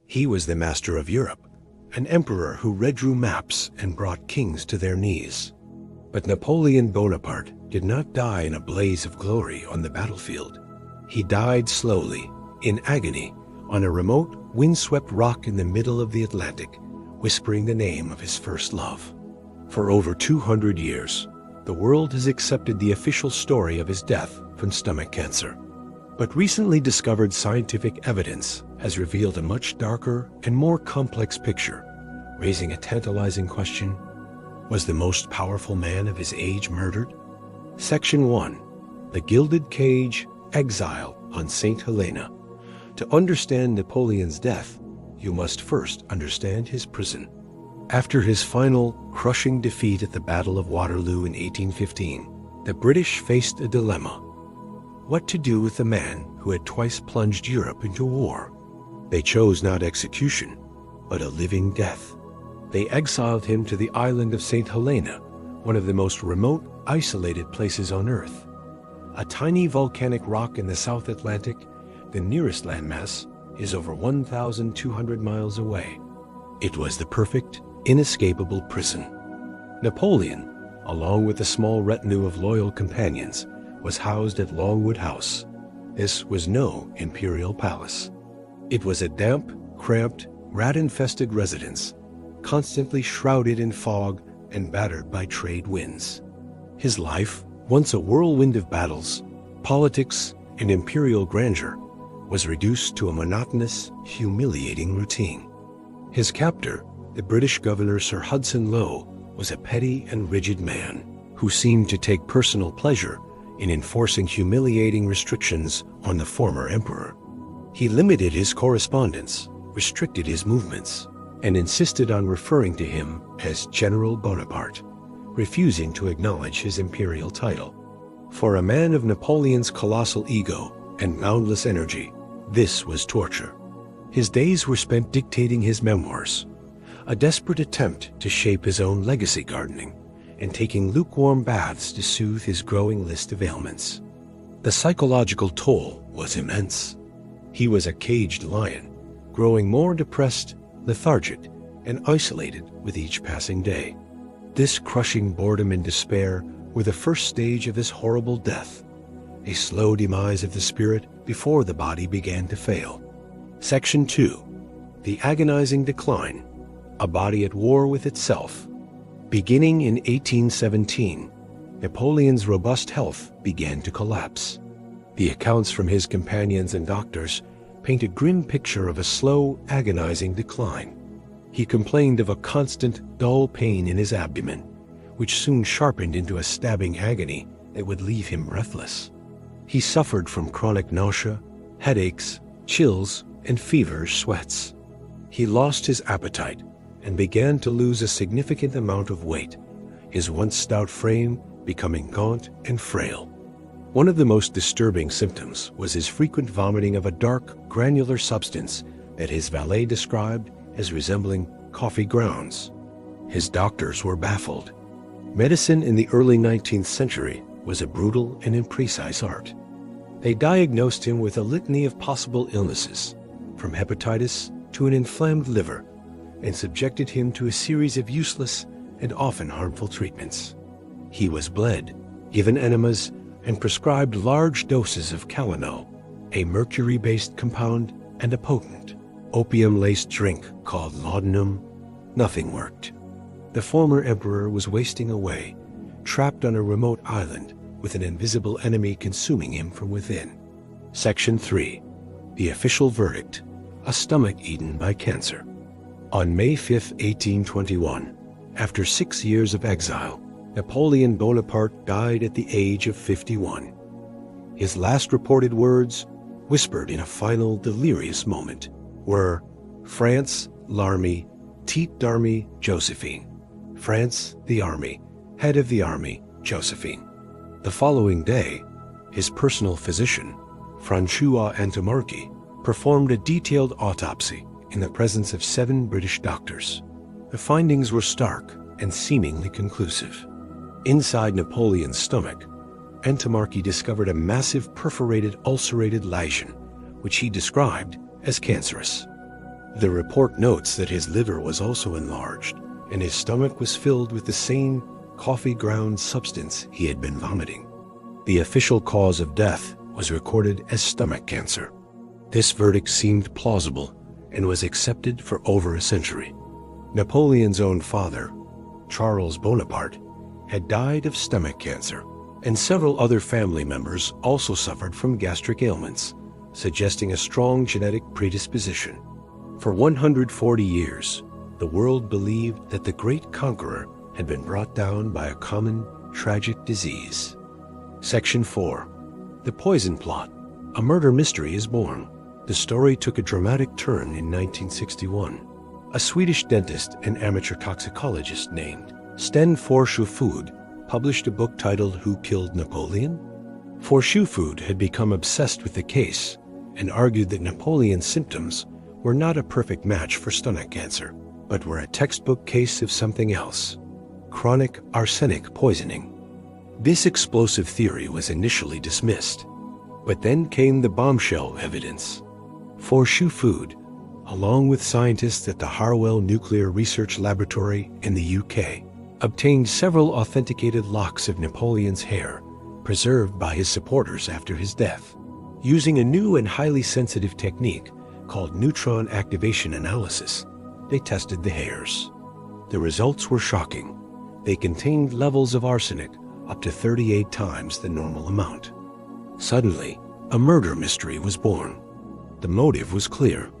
He was the master of Europe, an emperor who redrew maps and brought kings to their knees. But Napoleon Bonaparte did not die in a blaze of glory on the battlefield. He died slowly, in agony, on a remote, windswept rock in the middle of the Atlantic, whispering the name of his first love. For over 200 years, the world has accepted the official story of his death from stomach cancer. But recently discovered scientific evidence has revealed a much darker and more complex picture, raising a tantalizing question: was the most powerful man of his age murdered? Section 1. The Gilded Cage, Exile on St. Helena. To understand Napoleon's death, you must first understand his prison. After his final, crushing defeat at the Battle of Waterloo in 1815, the British faced a dilemma. What to do with the man who had twice plunged Europe into war? They chose not execution, but a living death. They exiled him to the island of St. Helena, one of the most remote, isolated places on Earth. A tiny volcanic rock in the South Atlantic, the nearest landmass is over 1,200 miles away. It was the perfect, inescapable prison. Napoleon, along with a small retinue of loyal companions, was housed at Longwood House. This was no imperial palace. It was a damp, cramped, rat-infested residence, constantly shrouded in fog and battered by trade winds. His life, once a whirlwind of battles, politics, and imperial grandeur, was reduced to a monotonous, humiliating routine. His captor, the British governor Sir Hudson Lowe, was a petty and rigid man who seemed to take personal pleasure in enforcing humiliating restrictions on the former emperor. He limited his correspondence, restricted his movements, and insisted on referring to him as General Bonaparte, refusing to acknowledge his imperial title. For a man of Napoleon's colossal ego and boundless energy, this was torture. His days were spent dictating his memoirs, a desperate attempt to shape his own legacy gardening, and taking lukewarm baths to soothe his growing list of ailments. The psychological toll was immense. He was a caged lion, growing more depressed, lethargic, and isolated with each passing day. This crushing boredom and despair were the first stage of his horrible death, a slow demise of the spirit before the body began to fail. Section 2. The Agonizing Decline, a body at war with itself. Beginning in 1817, Napoleon's robust health began to collapse. The accounts from his companions and doctors paint a grim picture of a slow, agonizing decline. He complained of a constant, dull pain in his abdomen, which soon sharpened into a stabbing agony that would leave him breathless. He suffered from chronic nausea, headaches, chills, and feverish sweats. He lost his appetite and began to lose a significant amount of weight, his once stout frame becoming gaunt and frail. One of the most disturbing symptoms was his frequent vomiting of a dark, granular substance that his valet described as resembling coffee grounds. His doctors were baffled. Medicine in the early 19th century was a brutal and imprecise art. They diagnosed him with a litany of possible illnesses, from hepatitis to an inflamed liver, and subjected him to a series of useless and often harmful treatments. He was bled, given enemas, and prescribed large doses of calomel, a mercury-based compound, and a potent, opium-laced drink called laudanum. Nothing worked. The former emperor was wasting away, trapped on a remote island with an invisible enemy consuming him from within. Section 3. The Official Verdict, a stomach eaten by cancer. On May 5, 1821, after 6 years of exile, Napoleon Bonaparte died at the age of 51. His last reported words, whispered in a final delirious moment, were, "France, l'armée, tête d'armée, Josephine. France, the army, head of the army, Josephine." The following day, his personal physician, François Antomarchi, performed a detailed autopsy in the presence of 7 British doctors. The findings were stark and seemingly conclusive. Inside Napoleon's stomach, Antomarchi discovered a massive perforated ulcerated lesion, which he described as cancerous. The report notes that his liver was also enlarged, and his stomach was filled with the same coffee ground substance he had been vomiting. The official cause of death was recorded as stomach cancer. This verdict seemed plausible and was accepted for over a century. Napoleon's own father, Charles Bonaparte, had died of stomach cancer, and several other family members also suffered from gastric ailments, suggesting a strong genetic predisposition. For 140 years, the world believed that the great conqueror had been brought down by a common, tragic disease. Section 4. The Poison Plot. A murder mystery is born. The story took a dramatic turn in 1961. A Swedish dentist and amateur toxicologist named Sten Forsjöfod published a book titled Who Killed Napoleon? Forsjöfod had become obsessed with the case and argued that Napoleon's symptoms were not a perfect match for stomach cancer, but were a textbook case of something else: chronic arsenic poisoning. This explosive theory was initially dismissed, but then came the bombshell evidence. Forsjöfod, along with scientists at the Harwell Nuclear Research Laboratory in the UK, obtained several authenticated locks of Napoleon's hair, preserved by his supporters after his death. Using a new and highly sensitive technique called neutron activation analysis, they tested the hairs. The results were shocking. They contained levels of arsenic up to 38 times the normal amount. Suddenly, a murder mystery was born. The motive was clear.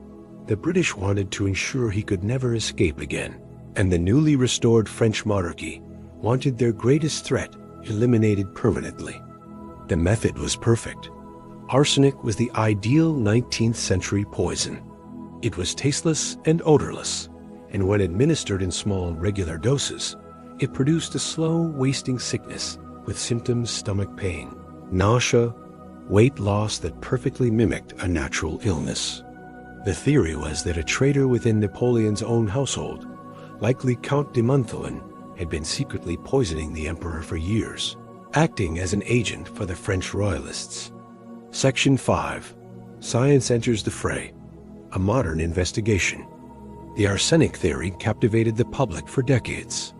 The British wanted to ensure he could never escape again, and the newly restored French monarchy wanted their greatest threat eliminated permanently. The method was perfect. Arsenic was the ideal 19th century poison. It was tasteless and odorless, and when administered in small, regular doses, it produced a slow, wasting sickness with symptoms stomach pain, nausea, weight loss that perfectly mimicked a natural illness. The theory was that a traitor within Napoleon's own household, likely Count de Montholon, had been secretly poisoning the emperor for years, acting as an agent for the French royalists. Section 5. Science enters the fray. A modern investigation. The arsenic theory captivated the public for decades.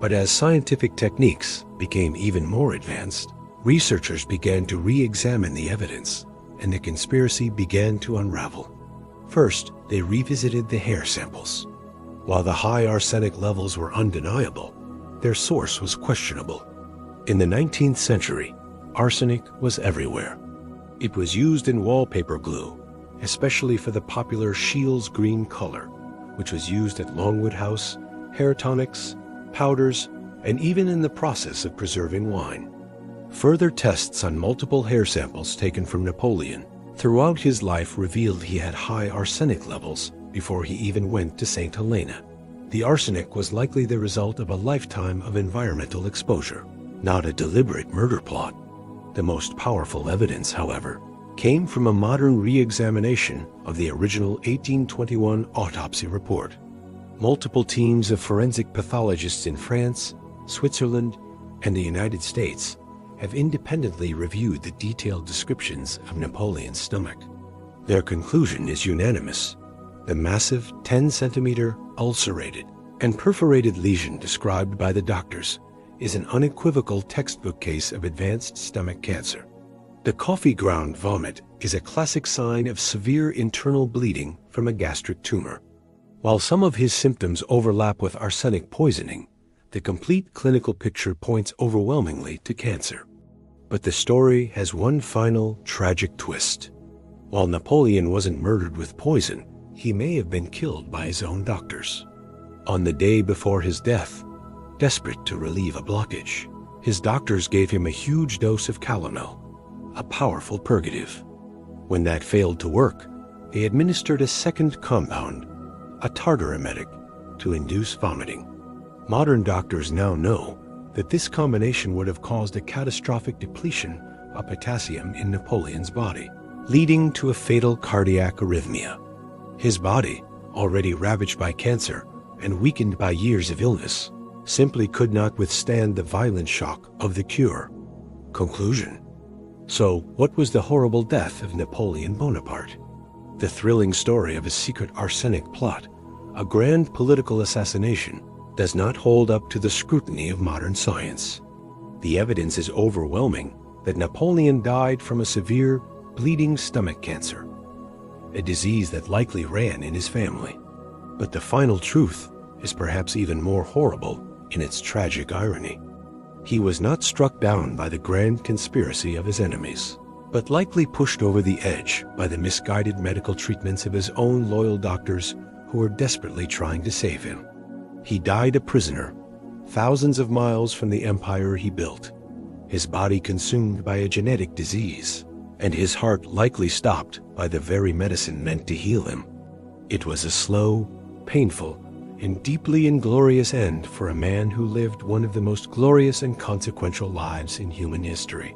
But as scientific techniques became even more advanced, researchers began to re-examine the evidence, and the conspiracy began to unravel. First, they revisited the hair samples. While the high arsenic levels were undeniable, their source was questionable. In the 19th century, arsenic was everywhere. It was used in wallpaper glue, especially for the popular Shields green color, which was used at Longwood House, hair tonics, powders, and even in the process of preserving wine. Further tests on multiple hair samples taken from Napoleon throughout his life revealed he had high arsenic levels before he even went to St. Helena. The arsenic was likely the result of a lifetime of environmental exposure, not a deliberate murder plot. The most powerful evidence, however, came from a modern re-examination of the original 1821 autopsy report. Multiple teams of forensic pathologists in France, Switzerland, and the United States have independently reviewed the detailed descriptions of Napoleon's stomach. Their conclusion is unanimous. The massive 10-centimeter ulcerated and perforated lesion described by the doctors is an unequivocal textbook case of advanced stomach cancer. The coffee ground vomit is a classic sign of severe internal bleeding from a gastric tumor. While some of his symptoms overlap with arsenic poisoning, the complete clinical picture points overwhelmingly to cancer. But the story has one final, tragic twist. While Napoleon wasn't murdered with poison, he may have been killed by his own doctors. On the day before his death, desperate to relieve a blockage, his doctors gave him a huge dose of calomel, a powerful purgative. When that failed to work, they administered a second compound, a tartar emetic, to induce vomiting. Modern doctors now know that this combination would have caused a catastrophic depletion of potassium in Napoleon's body, leading to a fatal cardiac arrhythmia. His body, already ravaged by cancer and weakened by years of illness, simply could not withstand the violent shock of the cure. Conclusion. So, what was the horrible death of Napoleon Bonaparte? The thrilling story of a secret arsenic plot, a grand political assassination, does not hold up to the scrutiny of modern science. The evidence is overwhelming that Napoleon died from a severe, bleeding stomach cancer, a disease that likely ran in his family. But the final truth is perhaps even more horrible in its tragic irony. He was not struck down by the grand conspiracy of his enemies, but likely pushed over the edge by the misguided medical treatments of his own loyal doctors who were desperately trying to save him. He died a prisoner, thousands of miles from the empire he built, his body consumed by a genetic disease, and his heart likely stopped by the very medicine meant to heal him. It was a slow, painful, and deeply inglorious end for a man who lived one of the most glorious and consequential lives in human history.